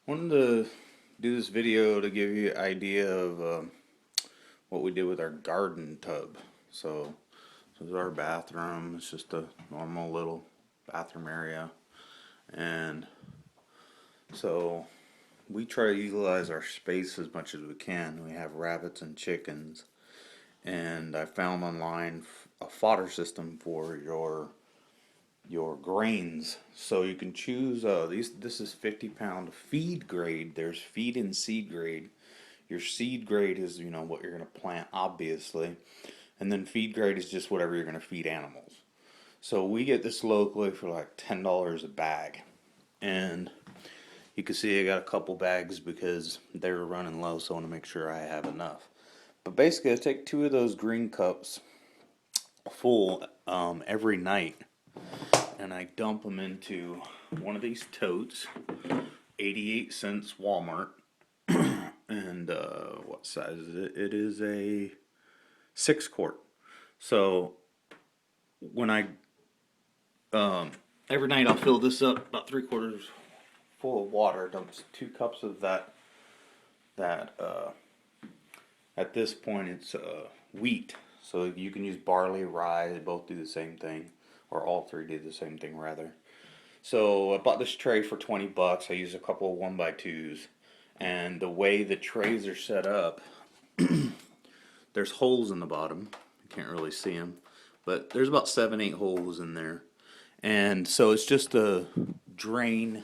Wanted to do this video to give you an idea of what we did with our garden tub. This is our bathroom. It's just a normal little bathroom area, and so we try to utilize our space as much as we can. We have rabbits and chickens, and I found online a fodder system for your grains. So you can choose these. This is 50-pound feed grade. There's feed and seed grade. Your seed grade is what you're going to plant, obviously, and then feed grade is just whatever you're going to feed animals. So we get this locally for like $10 a bag, and you can see I got a couple bags because they were running low, so I want to make sure I have enough. But basically, I take 2 of those green cups full every night, and I dump them into one of these totes, 88 cents Walmart, and what size is it? It is a 6-quart. So when I every night I'll fill this up about 3/4 full of water. Dumps 2 cups of that. At this point it's wheat. So you can use barley, rye. They both do the same thing, or all three do the same thing rather. So I bought this tray for $20. I use a couple of 1x2s, and the way the trays are set up, there's holes in the bottom. You can't really see them, but there's about 7-8 holes in there, and so it's just a drain,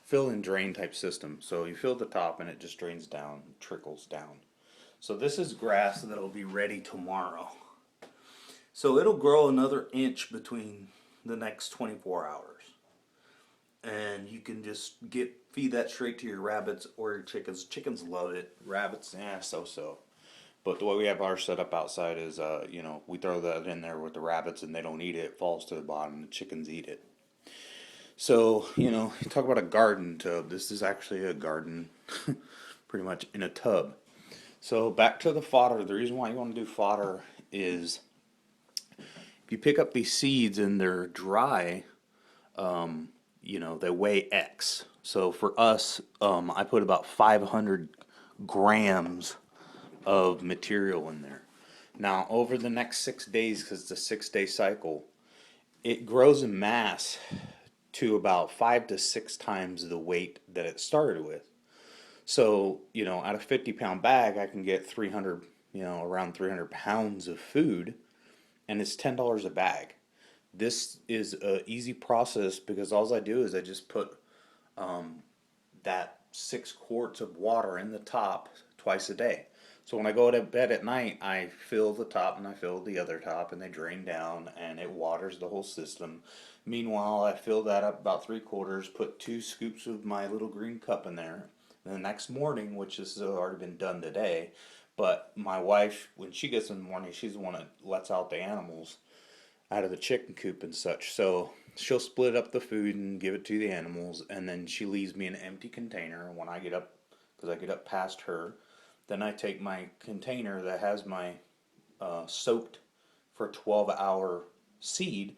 fill and drain type system. So you fill the top and it just drains down, trickles down. So this is grass that'll be ready tomorrow. So it'll grow another inch between the next 24 hours. And you can just feed that straight to your rabbits or your chickens. Chickens love it. Rabbits, so. But the way we have ours set up outside is, we throw that in there with the rabbits and they don't eat it. It falls to the bottom and the chickens eat it. So, you talk about a garden tub. This is actually a garden, pretty much in a tub. So back to the fodder. The reason why you want to do fodder is if you pick up these seeds and they're dry, they weigh X. So for us, I put about 500 grams of material in there. Now, over the next 6 days, because it's a 6-day cycle, it grows in mass to about 5 to 6 times the weight that it started with. So, out of 50-pound bag, I can get 300, around 300 pounds of food, and it's $10 a bag. This is an easy process because all I do is I just put that 6 quarts of water in the top twice a day. So when I go to bed at night, I fill the top and I fill the other top, and they drain down and it waters the whole system. Meanwhile, I fill that up about 3/4, put 2 scoops of my little green cup in there. And the next morning, which has already been done today, but my wife, when she gets in the morning, she's the one that lets out the animals out of the chicken coop and such. So she'll split up the food and give it to the animals, and then she leaves me an empty container. When I get up, because I get up past her, then I take my container that has my soaked for 12-hour seed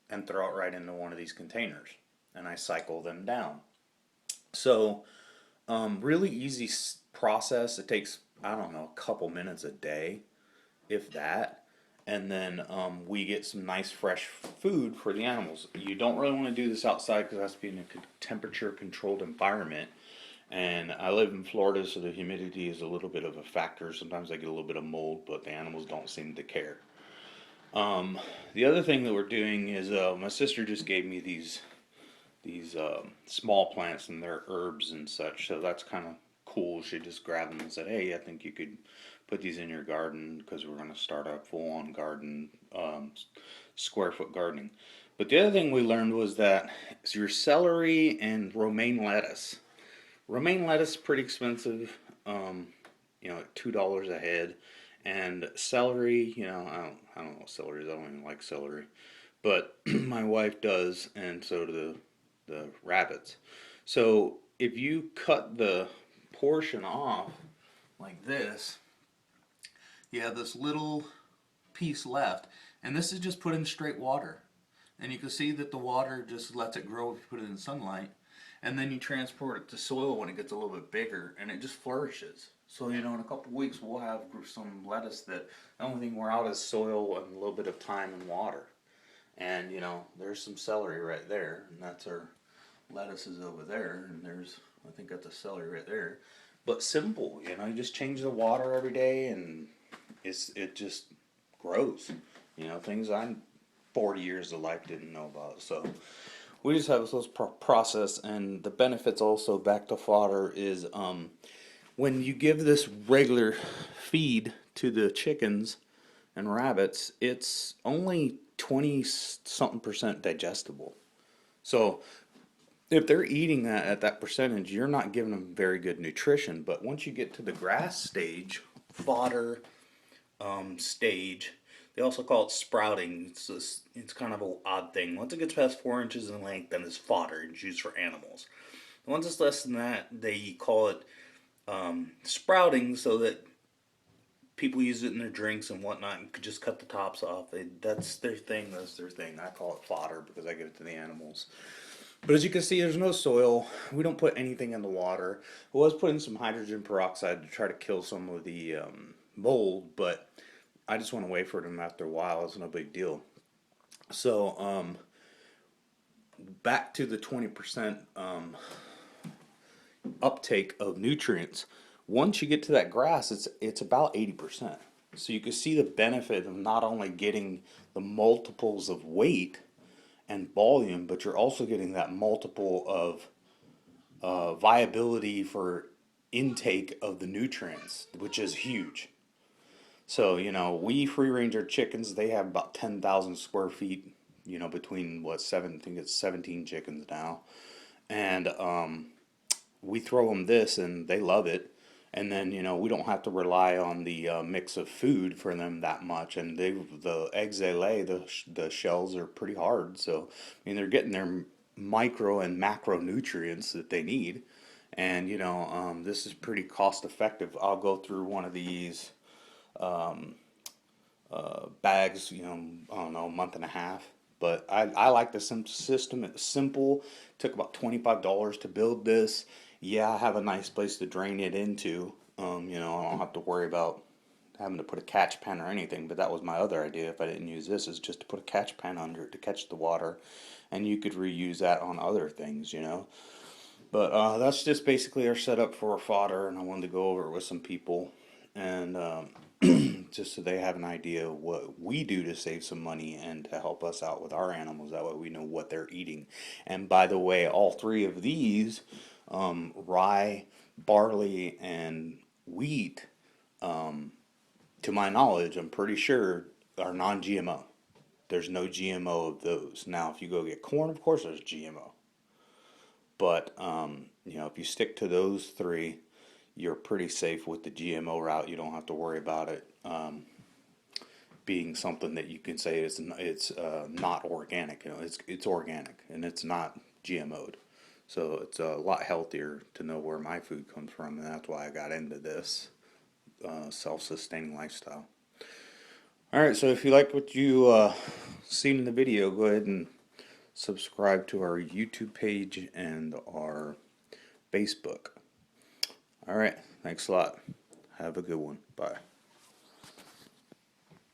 and throw it right into one of these containers, and I cycle them down. So really easy process. It takes, I don't know, a couple minutes a day, if that. And then we get some nice fresh food for the animals. You don't really want to do this outside because it has to be in a temperature controlled environment. And I live in Florida, so the humidity is a little bit of a factor. Sometimes I get a little bit of mold, but the animals don't seem to care. The other thing that we're doing is my sister just gave me these small plants, and they're herbs and such. So that's kind of cool. She just grabbed them and said, "Hey, I think you could put these in your garden because we're going to start a full-on garden, square foot gardening." But the other thing we learned was that it's your celery and romaine lettuce. Romaine lettuce is pretty expensive, $2 a head, and celery, I don't know what celery is. I don't even like celery, but my wife does, and so do the rabbits. So if you cut the portion off like this, you have this little piece left, and this is just put in straight water, and you can see that the water just lets it grow if you put it in sunlight. and then you transport it to soil when it gets a little bit bigger, and it just flourishes. So in a couple weeks we'll have some lettuce that the only thing we're out is soil and a little bit of time and water. And there's some celery right there, and that's our lettuces over there, and there's, I think that's a celery right there. But simple, you just change the water every day, and it just grows. Things I'm 40 years of life didn't know about. So we just have this process, and the benefits also back to fodder is when you give this regular feed to the chickens and rabbits, it's only 20 something percent digestible. So if they're eating that at that percentage, you're not giving them very good nutrition. But once you get to the grass stage, fodder stage, they also call it sprouting. It's kind of an odd thing. Once it gets past 4 inches in length, then it's fodder and it's used for animals. Once it's less than that, they call it sprouting, so that people use it in their drinks and whatnot, and could just cut the tops off. That's their thing. That's their thing. I call it fodder because I give it to the animals. But as you can see, there's no soil. We don't put anything in the water. I was putting some hydrogen peroxide to try to kill some of the mold, but I just went away from them after a while. It's no big deal. So back to the 20% uptake of nutrients. Once you get to that grass, it's about 80%. So you can see the benefit of not only getting the multiples of weight and volume, but you're also getting that multiple of viability for intake of the nutrients, which is huge. So we free range our chickens. They have about 10,000 square feet. Between I think it's 17 chickens now, and we throw them this, and they love it. And then we don't have to rely on the mix of food for them that much. And the eggs they lay, the shells are pretty hard. So they're getting their micro and macronutrients that they need. And this is pretty cost effective. I'll go through one of these bags, I don't know, a month and a half. But I like the system. It's simple. It took about $25 to build this. Yeah, I have a nice place to drain it into. I don't have to worry about having to put a catch pan or anything. But that was my other idea. If I didn't use this, is just to put a catch pan under it to catch the water, and you could reuse that on other things. But that's just basically our setup for fodder, and I wanted to go over it with some people, and just so they have an idea of what we do to save some money and to help us out with our animals. That way we know what they're eating. And by the way, all three of these, rye, barley, and wheat, to my knowledge, I'm pretty sure, are non-GMO. There's no GMO of those. Now, if you go get corn, of course there's GMO. But, if you stick to those three, you're pretty safe with the GMO route. You don't have to worry about it being something that you can say it's not organic. It's organic, and it's not GMO'd. So it's a lot healthier to know where my food comes from, and that's why I got into this self-sustaining lifestyle. Alright, so if you like what you seen in the video, go ahead and subscribe to our YouTube page and our Facebook. Alright, thanks a lot. Have a good one. Bye.